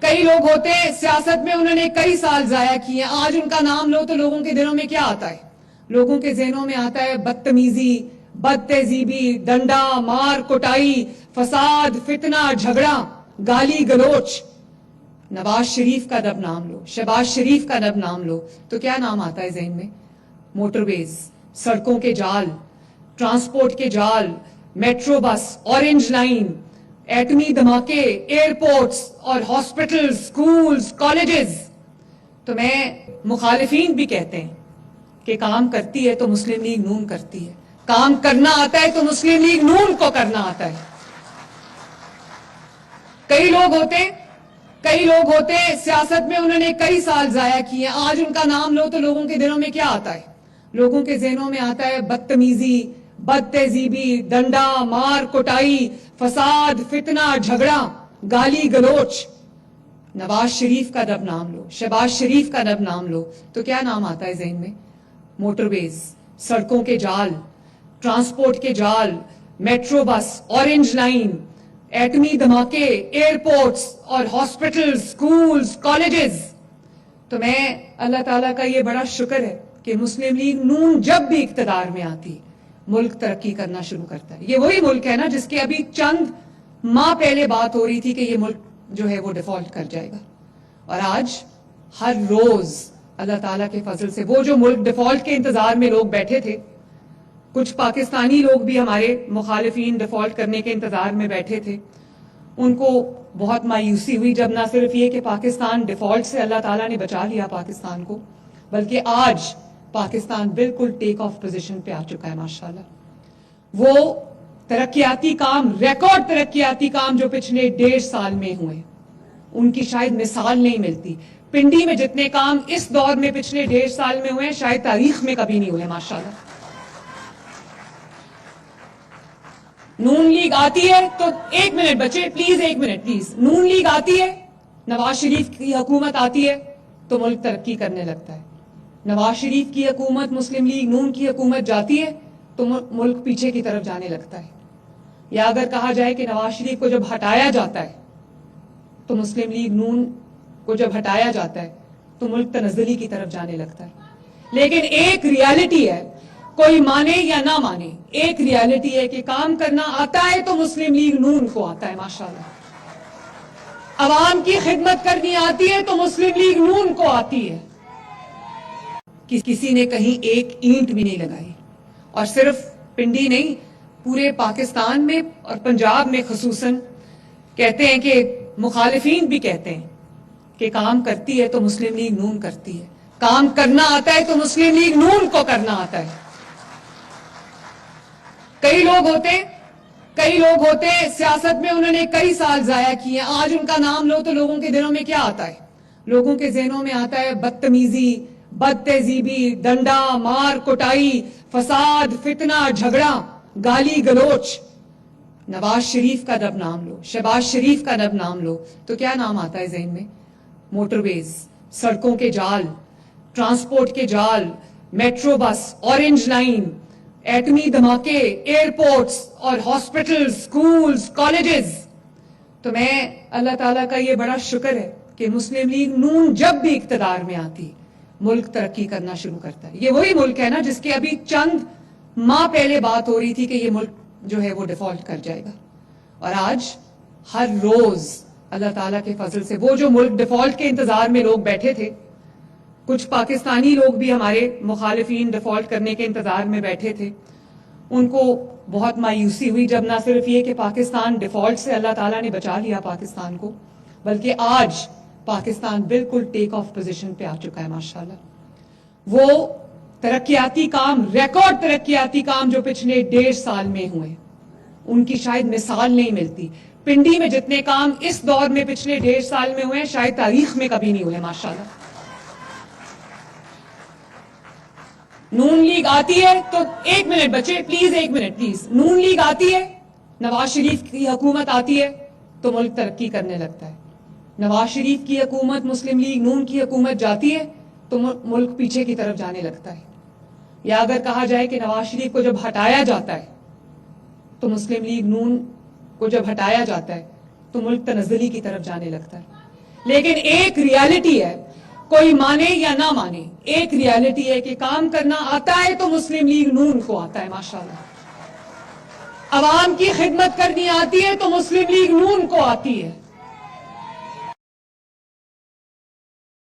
کئی لوگ ہوتے سیاست میں انہوں نے کئی سال ضائع کیے ہیں، آج ان کا نام لو تو لوگوں کے دلوں میں کیا آتا ہے؟ لوگوں کے ذہنوں میں آتا ہے بدتمیزی، بد تہذیبی، ڈنڈا مار کٹائی، فساد، فتنہ، جھگڑا، گالی گلوچ۔ نواز شریف کا جب نام لو، شہباز شریف کا جب نام لو تو کیا نام آتا ہے ذہن میں؟ موٹر ویز، سڑکوں کے جال، ٹرانسپورٹ کے جال، میٹرو بس، اورنج لائن، ایٹمی دھماکے، ایئرپورٹس اور ہاسپٹلز، سکولز، کالجز۔ تو میں مخالفین بھی کہتے ہیں کہ کام کرتی ہے تو مسلم لیگ نون کرتی ہے، کام کرنا آتا ہے تو مسلم لیگ نون کو کرنا آتا ہے۔ کئی لوگ ہوتے سیاست میں انہوں نے کئی سال ضائع کیے ہیں، آج ان کا نام لو تو لوگوں کے دلوں میں کیا آتا ہے؟ لوگوں کے ذہنوں میں آتا ہے بدتمیزی، بد تہذیبی، ڈنڈا مار کٹائی، فساد، فتنہ، جھگڑا، گالی گلوچ۔ نواز شریف کا جب نام لو، شہباز شریف کا جب نام لو تو کیا نام آتا ہے ذہن میں؟ موٹر ویز، سڑکوں کے جال، ٹرانسپورٹ کے جال، میٹرو بس، اورنج لائن، ایٹمی دھماکے، ایئرپورٹس اور ہاسپٹلز، سکولز، کالجز۔ تو میں اللہ تعالیٰ کا یہ بڑا شکر ہے کہ مسلم لیگ نون جب بھی اقتدار میں آتی ملک ترقی کرنا شروع کرتا ہے۔ یہ وہی ملک ہے نا جس کے ابھی چند ماہ پہلے بات ہو رہی تھی کہ یہ ملک جو ہے وہ ڈیفالٹ کر جائے گا، اور آج ہر روز اللہ تعالیٰ کے فضل سے وہ جو ملک ڈیفالٹ کے انتظار میں لوگ بیٹھے تھے، کچھ پاکستانی لوگ بھی ہمارے مخالفین ڈیفالٹ کرنے کے انتظار میں بیٹھے تھے، ان کو بہت مایوسی ہوئی جب نہ صرف یہ کہ پاکستان ڈیفالٹ سے اللہ تعالیٰ نے بچا لیا پاکستان کو، بلکہ آج پاکستان بالکل ٹیک آف پوزیشن پہ آ چکا ہے ماشاءاللہ۔ وہ ترقیاتی کام، ریکارڈ ترقیاتی کام جو پچھلے 1.5 سال میں ہوئے، ان کی شاید مثال نہیں ملتی۔ پنڈی میں جتنے کام اس دور میں پچھلے 1.5 سال میں ہوئے شاید تاریخ میں کبھی نہیں ہوئے ماشاءاللہ۔ نون لیگ آتی ہے تو ایک منٹ بچے پلیز، ایک منٹ پلیز۔ نون لیگ آتی ہے، نواز شریف کی حکومت آتی ہے تو ملک ترقی کرنے لگتا ہے۔ نواز شریف کی حکومت، مسلم لیگ نون کی حکومت جاتی ہے تو ملک پیچھے کی طرف جانے لگتا ہے۔ یا اگر کہا جائے کہ نواز شریف کو جب ہٹایا جاتا ہے تو مسلم لیگ نون کو جب ہٹایا جاتا ہے تو ملک تنزلی کی طرف جانے لگتا ہے۔ لیکن ایک ریالٹی ہے، کوئی مانے یا نہ مانے، ایک ریالٹی ہے کہ کام کرنا آتا ہے تو مسلم لیگ نون کو آتا ہے ماشاءاللہ۔ عوام کی خدمت کرنی آتی ہے تو مسلم لیگ نون کو آتی ہے۔ کسی نے کہیں ایک اینٹ بھی نہیں لگائی، اور صرف پنڈی نہیں، پورے پاکستان میں اور پنجاب میں خصوصاً کہتے ہیں کہ مخالفین بھی کہتے ہیں کہ کام کرتی ہے تو مسلم لیگ نون کرتی ہے، کام کرنا آتا ہے تو مسلم لیگ نون کو کرنا آتا ہے۔ کئی لوگ ہوتے سیاست میں انہوں نے کئی سال ضائع کیے ہیں، آج ان کا نام لو تو لوگوں کے دلوں میں کیا آتا ہے؟ لوگوں کے ذہنوں میں آتا ہے بدتمیزی، بد تہذیبی، ڈنڈا مار کٹائی، فساد، فتنہ، جھگڑا، گالی گلوچ۔ نواز شریف کا جب نام لو، شہباز شریف کا جب نام لو تو کیا نام آتا ہے ذہن میں؟ موٹر ویز، سڑکوں کے جال، ٹرانسپورٹ کے جال، میٹرو بس، اورنج لائن، ایٹمی دھماکے، ایئرپورٹس اور ہاسپٹلز، سکولز، کالجز۔ تو میں اللہ تعالیٰ کا یہ بڑا شکر ہے کہ مسلم لیگ نون جب بھی اقتدار میں آتی ملک ترقی کرنا شروع کرتا ہے۔ یہ وہی ملک ہے نا جس کے ابھی چند ماہ پہلے بات ہو رہی تھی کہ یہ ملک جو ہے وہ ڈیفالٹ کر جائے گا، اور آج ہر روز اللہ تعالیٰ کے فضل سے وہ جو ملک ڈیفالٹ کے انتظار میں لوگ بیٹھے تھے، کچھ پاکستانی لوگ بھی ہمارے مخالفین ڈیفالٹ کرنے کے انتظار میں بیٹھے تھے، ان کو بہت مایوسی ہوئی جب نہ صرف یہ کہ پاکستان ڈیفالٹ سے اللہ تعالیٰ نے بچا لیا پاکستان کو، بلکہ آج پاکستان بالکل ٹیک آف پوزیشن پہ آ چکا ہے ماشاءاللہ۔ وہ ترقیاتی کام، ریکارڈ ترقیاتی کام جو پچھلے 1.5 سال میں ہوئے، ان کی شاید مثال نہیں ملتی۔ پنڈی میں جتنے کام اس دور میں پچھلے 1.5 سال میں ہوئے شاید تاریخ میں کبھی نہیں ہوئے ماشاءاللہ۔ نون لیگ آتی ہے تو ایک منٹ بچے پلیز، ایک منٹ پلیز۔ نون لیگ آتی ہے، نواز شریف کی حکومت آتی ہے تو ملک ترقی کرنے لگتا ہے۔ نواز شریف کی حکومت، مسلم لیگ نون کی حکومت جاتی ہے تو ملک پیچھے کی طرف جانے لگتا ہے۔ یا اگر کہا جائے کہ نواز شریف کو جب ہٹایا جاتا ہے تو مسلم لیگ نون کو جب ہٹایا جاتا ہے تو ملک تنزلی کی طرف جانے لگتا ہے۔ لیکن ایک ریالٹی ہے، کوئی مانے یا نہ مانے، ایک ریالٹی ہے کہ کام کرنا آتا ہے تو مسلم لیگ نون کو آتا ہے ماشاءاللہ، عوام کی خدمت کرنی آتی ہے تو مسلم لیگ نون کو آتی ہے۔